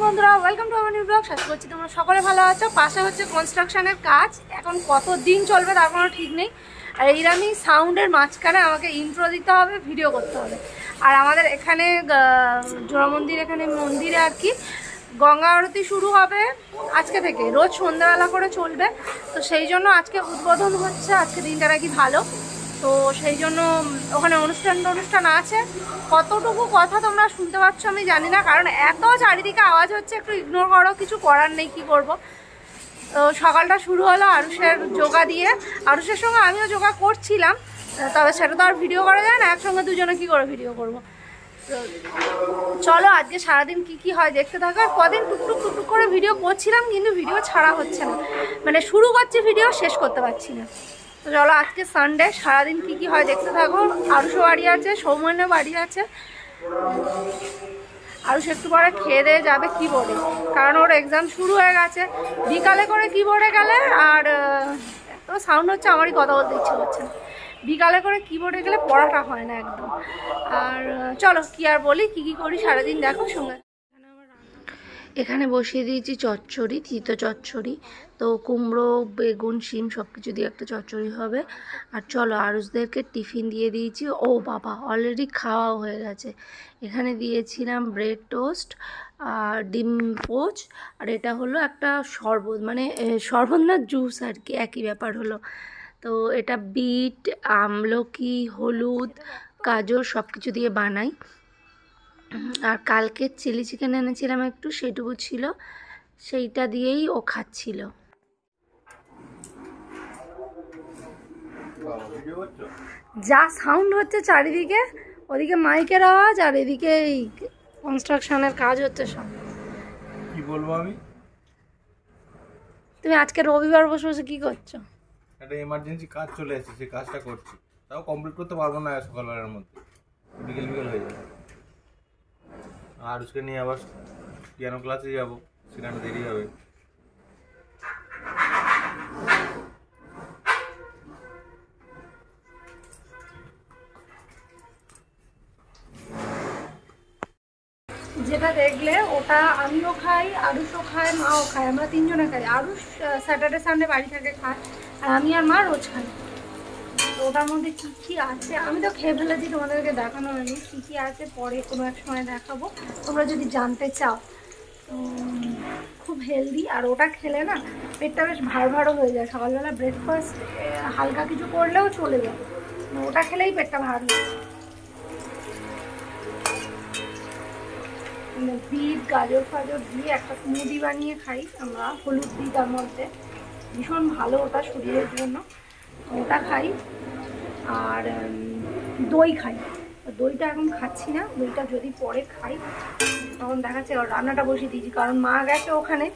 বন্ধুরা welcome to our new blog. আশা করছি তোমরা সকলে ভালো আছো। পাশে হচ্ছে কনস্ট্রাকশনের কাজ, এখন কত দিন চলবে তার কোনো ঠিক নেই। আর এইরকমই সাউন্ডের মাঝখানে আমাকে ইন্ট্রো দিতে হবে, ভিডিও করতে হবে। আর আমাদের এখানে জোড়া মন্দির, এখানে মন্দিরে আর কি গঙ্গা আরতি শুরু হবে আজকে থেকে, রোজ সন্ধ্যাবেলা করে চলবে। তো সেই জন্য আজকে উদ্বোধন হচ্ছে, আজকে দিনটা নাকি ভালো। তো সেই জন্য ওখানে অনুষ্ঠান আছে। কতটুকু কথা তোমরা শুনতে পাচ্ছ আমি জানি না, কারণ এত চারিদিকে আওয়াজ হচ্ছে, একটু ইগনোর করো, কিছু করার নেই, কি করব। তো সকালটা শুরু হলো আরুষের যোগা দিয়ে। আরুষের সঙ্গে আমিও যোগা করছিলাম, তবে সেটা তো আর ভিডিও করা যায় না, একসঙ্গে দুজনে কি করে ভিডিও করব। তো চলো আজকে সারাদিন কি হয় দেখতে থাকো। আর কদিন টুকটুক করে ভিডিও করছিলাম, কিন্তু ভিডিও ছাড়া হচ্ছে না, মানে শুরু করছি ভিডিও শেষ করতে পারছি না। তো চলো আজকে সানডে, সারাদিন কি হয় দেখতে থাকো। আরুষও বাড়ি আছে, সৌমন্যও বাড়ি আছে। আরুষ একটু পরে খেয়ে দিয়ে যাবে কিবোর্ডে, কারণ ওর এক্সাম শুরু হয়ে গেছে। বিকালে করে কিবোর্ডে গেলে, আর এত সাউন্ড হচ্ছে আমারই কথা বলতে ইচ্ছে করছে না, বিকালে করে কিবোর্ডে গেলে পড়াটা হয় না একদম। আর চলো কি আর বলি, কি করি সারাদিন দেখো সঙ্গে। এখানে বসিয়ে দিয়েছি চচ্চড়ি, তিতো চচ্চড়ি। তো কুমড়ো, বেগুন, শিম সব কিছু দিয়ে একটা চচ্চড়ি হবে। আর চলো আরুষদেরকে টিফিন দিয়ে দিয়েছি। ও বাবা, অলরেডি খাওয়াও হয়ে গেছে। এখানে দিয়েছিলাম ব্রেড টোস্ট আর ডিম পোচ, আর এটা হলো একটা শরবত, মানে শরবত না জুস আর কি, একই ব্যাপার হলো। তো এটা বিট, আমলকি, হলুদ, গাজর সব কিছু দিয়ে বানাই। আর কালকে চিলি চিকেন এনেছিলাম একটু, সেটুকু ছিল, সেইটা দিয়েই ও খাচ্ছিল। যা সাউন্ড হচ্ছে চারিদিকে, ওদিকে মাইকের আওয়াজ আর এদিকে এই কনস্ট্রাকশনের কাজ হচ্ছে সব। কি বলবো আমি? তুমি আজকে রবিবার বসে বসে কি করছো? একটা এমার্জেন্সি কাজ চলে এসেছে, সেই কাজটা করছি। তাও কমপ্লিট করতে পারবো না সকালবেলার মধ্যে, বিকেল হয়ে যাবে। আর उसके নিয়ে আবার পিয়ানো ক্লাসে যাব, সেখানে দেরি হবে। যেটা দেখলে ওটা আমিও খাই, আরুষও খায়, মাও খায়, আমরা তিনজনে খাই। আরুষ স্যাটারডে সানডে বাড়ি থেকে খায়, আর আমি আর মা রোজ খাই। তো ওটার মধ্যে কী আছে আমি তো খেয়ে ফেলেছি, তোমাদেরকে দেখানো হয়নি। কী আছে পরে কোনো এক সময় দেখাবো, তোমরা যদি জানতে চাও। তো খুব হেলদি, আর ওটা খেলে না পেটটা বেশ ভারও হয়ে যায়। সকালবেলা ব্রেকফাস্ট হালকা কিছু করলেও চলে যায়, ওটা খেলেই পেটটা ভার হয়ে যায়। বিট, গাজর ফাজর দিয়ে একটা স্মুদি বানিয়ে খাই আমরা, হলুদ দিই তার মধ্যে, ভীষণ ভালো ওটা শরীরের জন্য, ওটা খাই। আর দই খাই, দইটা এখন খাচ্ছি না, দইটা যদি পরে খাই তখন দেখাচ্ছে। রান্নাটা বসিয়ে দিয়েছি, কারণ মা গেছে ওখানে,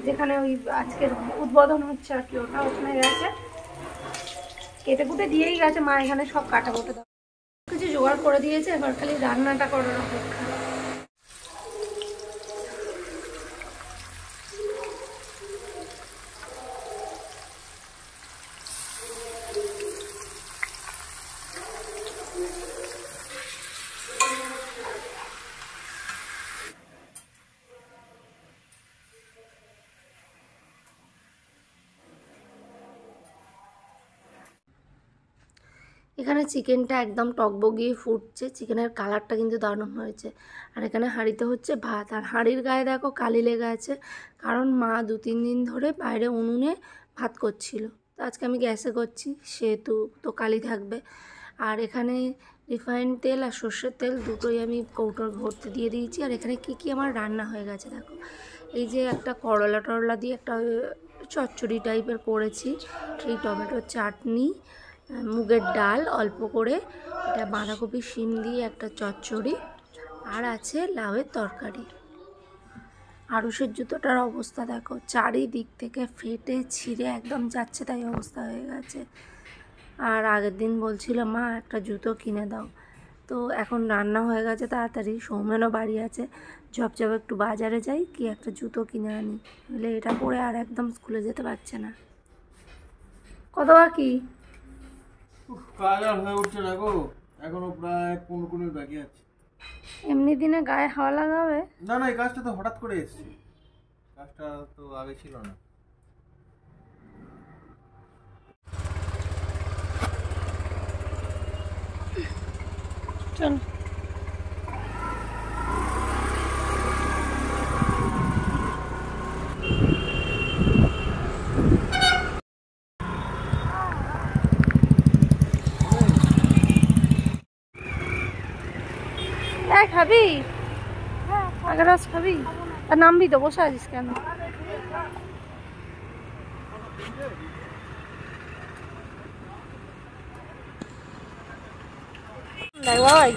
যেখানে ওই আজকের উদ্বোধন হচ্ছে আর কি, ওখানে গেছে, কেটে কুটে দিয়েই গেছে মা, এখানে সব কাটা কুটে দাও কিছু জোগাড় করে দিয়েছে, এবার খালি রান্নাটা করার অপেক্ষা। এখানে চিকেনটা একদম টকবগিয়ে ফুটছে, চিকেনের কালারটা কিন্তু দারুণ হয়েছে। আর এখানে হাঁড়িতে হচ্ছে ভাত, আর হাঁড়ির গায়ে দেখো কালি লেগে আছে, কারণ মা 2-3 দিন ধরে বাইরে উনুনে ভাত করছিল। তো আজকে আমি গ্যাসে করছি, সেহেতু তো কালি থাকবে। আর এখানে রিফাইন্ড তেল আর সর্ষের তেল দুটোই আমি কৌটোর ভর্তি দিয়ে দিয়েছি। আর এখানে কি আমার রান্না হয়ে গেছে দেখো, এই যে একটা করলা টরলা দিয়ে একটা চচ্চড়ি টাইপের করেছি, এই টমেটোর চাটনি, মুগের ডাল অল্প করে, এটা বাঁধাকপি শিম দিয়ে একটা চচ্চড়ি, আর আছে লাউয়ের তরকারি। আরুষের জুতোটার অবস্থা দেখো, চারিদিক থেকে ফেটে ছিঁড়ে একদম যাচ্ছে তাই অবস্থা হয়ে গেছে। আর আগের দিন বলছিল মা একটা জুতো কিনে দাও, তো এখন রান্না হয়ে গেছে তাড়াতাড়ি, সৌমেনও বাড়ি আছে, ঝপঝপ একটু বাজারে যাই কি একটা জুতো কিনে আনি, নাহলে এটা পরে আর একদম স্কুলে যেতে পারছে না। কত বাকি? কাজ আর হয়ে উঠছে না গো, এখনো প্রায় 15 মিনিট বাকি আছে। এমনি দিনে গায়ে হাওয়া লাগাবে? না না, এই কাজটা তো হঠাৎ করে এসেছে, কাজটা তো আগে ছিল না। চল। খাবি? আগে রস খাবি? আর নামবি তো, বসে আছিস কেন? দেখ বাবাই,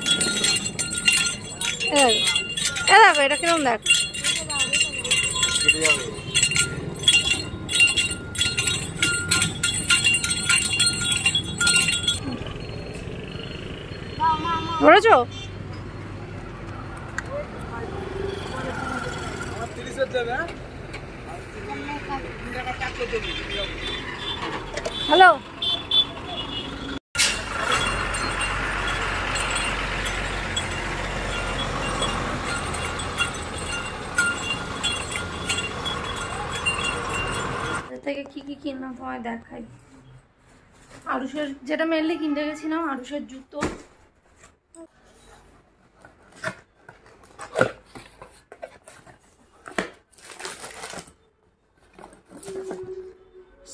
দেখো এটা কিরম দেখ। ধরেছো? হ্যালো, থেকে কি কি কিনলাম তোমায় দেখাই। আরুষের যেটা মেনলি কিনতে গেছিলাম, আরুষের জুতো।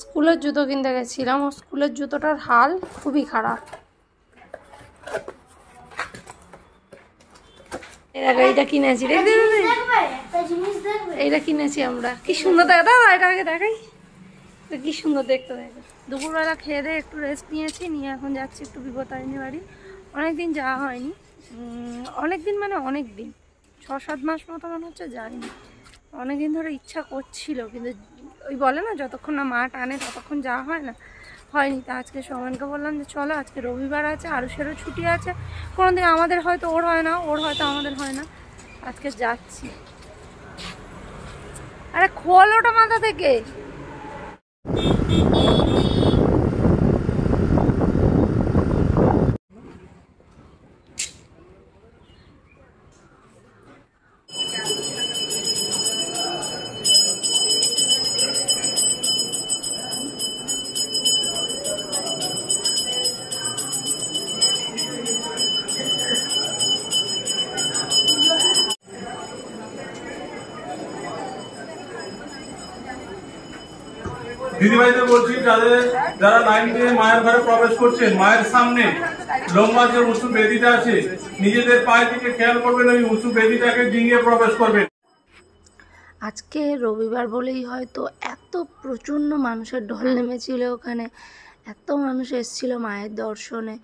স্কুলের জুতো কিনতে গেছিলাম, ও স্কুলের জুতোটার হাল খুবই খারাপ। এইটা কিনেছি, এইটা কিনেছি আমরা, কি সুন্দর দেখা। দাদা এটা আগে দেখাই, কি সুন্দর দেখতে দেখো। দুপুরবেলা খেয়ে দিয়ে একটু রেস্ট নিয়েছি, নিয়ে এখন যাচ্ছি একটু বিপত্তারিণী বাড়ি। অনেকদিন যাওয়া হয়নি, অনেকদিন মানে অনেক দিন, 6-7 মাস মতো মনে হচ্ছে যাইনি। অনেকদিন ধরে ইচ্ছা করছিল, কিন্তু ওই বলে না যতক্ষণ না মা টানে ততক্ষণ যাওয়া হয় না, হয়নি। তা আজকে সমানকে বললাম যে চলো, আজকে রবিবার আছে, আরুষেরও ছুটি আছে, কোনোদিন আমাদের হয়তো ওর হয় না, ওর হয়তো আমাদের হয় না, আজকে যাচ্ছি। আরে খোল ওটা মাথা থেকে। দিদিভাইদের বলছি, যারা লাইন দিয়ে মায়ের ঘরে প্রবেশ করছেন, মায়ের সামনে লম্বা যে উঁচু বেদিটা আছে, নিজেদের পায়ের দিকে খেয়াল করবেন, ওই উঁচু বেদিটাকে ডিঙিয়ে প্রবেশ করবেন। আজকে রবিবার বলেই হয়তো এত প্রচণ্ড মানুষের ঢল নেমেছিল ওখানে, এত মানুষ এসেছিল মায়ের দর্শনে।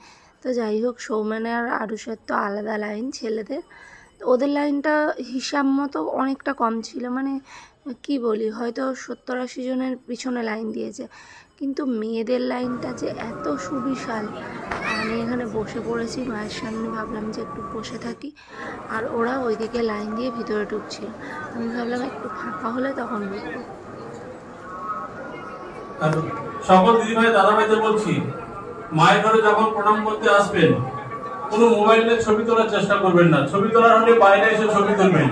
তো যাই হোক, সৌমেনের আর আরুষের তো আলাদা লাইন ছেলেদের, ওদের লাইনটা হিসাব মতো অনেকটা কম ছিল, মানে কি বলি, হয়তো 70-80 জনের পিছনে লাইন দিয়েছে, কিন্তু মেয়েদের লাইনটা যে এত সুবিশাল। আমি এখানে বসে পড়েছি মায়ের সামনে, ভাবলাম যে একটু বসে থাকি, আর ওরা ওইদিকে লাইন দিয়ে ভিতরে ঢুকছিল, আমি ভাবলাম একটু ফাঁকা হলে তখন ঢুকবো। সকল দিদিভাই দাদাভাইদের বলছি, মায়ের ঘরে যখন প্রণাম করতে আসবেন, কোনো মোবাইলে ছবি তোলার চেষ্টা করবেন না, ছবি তোলার হলে বাইরে এসে ছবি তুলবেন।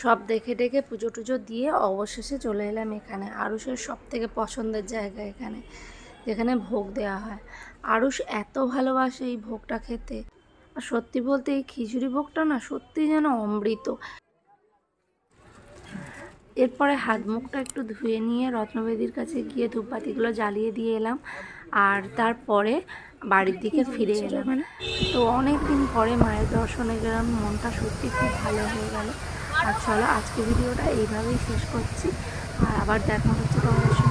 সব দেখে দেখে পুজো টুজো দিয়ে অবশেষে চলে এলাম এখানে, আরুষের সব থেকে পছন্দের জায়গা এখানে, যেখানে ভোগ দেওয়া হয়। আরুষ এত ভালোবাসে এই ভোগটা খেতে, আর সত্যি বলতে এই খিচুড়ি ভোগটা না সত্যি যেন অমৃত। এরপরে হাত মুখটা একটু ধুয়ে নিয়ে রত্নবেদীর কাছে গিয়ে ধূপবাতিগুলো জ্বালিয়ে দিয়ে এলাম, আর তারপরে বাড়ির দিকে ফিরে এলাম। তো অনেক দিন পরে মায়ের দর্শনে গেলাম, মনটা সত্যি খুব ভালো হয়ে গেল। আর চলো আজকে ভিডিওটা এইভাবেই শেষ করছি, আর আবার দেখা হচ্ছে তোমাদের সঙ্গে।